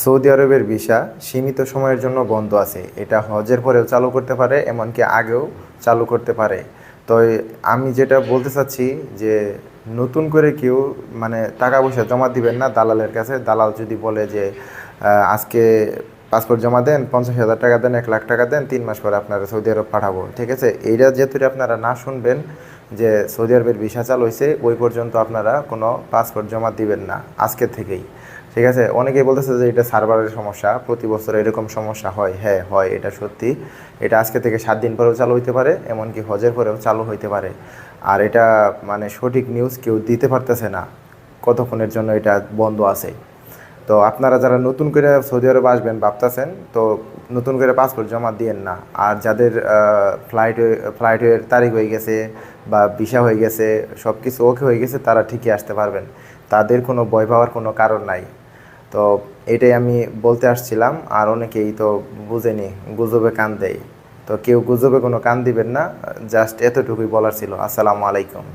Saudi আরবের visa সীমিত সময়ের জন্য বন্ধ আছে। এটা হজের পরেও চালু করতে পারে, এমনকি আগেও চালু করতে পারে। তো আমি যেটা বলতে চাচ্ছি যে নতুন করে কেউ মানে টাকা পয়সা জমা দিবেন না দালালের কাছে। দালাল যদি বলে যে আজকে পাসপোর্ট জমা দেন, 50,000 টাকা দেন, 1 লাখ টাকা দেন, 3 মাস পরে আপনারা সৌদি আরব পাঠাবো, ঠিক আছে? এইটা যেহেতু আপনারা না শুনবেন যে সৌদি আরবের ভিসা চালু হয়েছে, ওই পর্যন্ত আপনারা কোনো পাসপোর্ট জমা দিবেন না আজকে থেকেই, ঠিক আছে? অনেকেই বলতেছে যে এটা সার্ভারের সমস্যা, প্রতি বছর এরকম সমস্যা হয়। হ্যাঁ হয়, এটা সত্যি। এটা আজকে থেকে 7 দিন পরেও চালু হইতে পারে, এমনকি হজের পরেও চালু হইতে পারে। আর এটা মানে সঠিক নিউজ কেউ দিতে পারতেছে না কতক্ষণের জন্য এটা বন্ধ আছে। তো আপনারা যারা নতুন করে সৌদি আরব আসবেন ভাবতেছেন, তো নতুন করে পাসপোর্ট জমা দিয়েন না। আর যাদের ফ্লাইটের তারিখ হয়ে গেছে বা ভিসা হয়ে গেছে, সব কিছু ওকে হয়ে গেছে, তারা ঠিকই আসতে পারবেন। তাদের কোনো ভয় পাওয়ার কোনো কারণ নাই। তো এটাই আমি বলতে আসছিলাম। আর অনেকেই তো বুঝেনি, গুজবে কান দেয়। তো কেউ গুজবে কোনো কান দিবেন না, জাস্ট এতটুকুই বলার ছিল। আসসালামু আলাইকুম।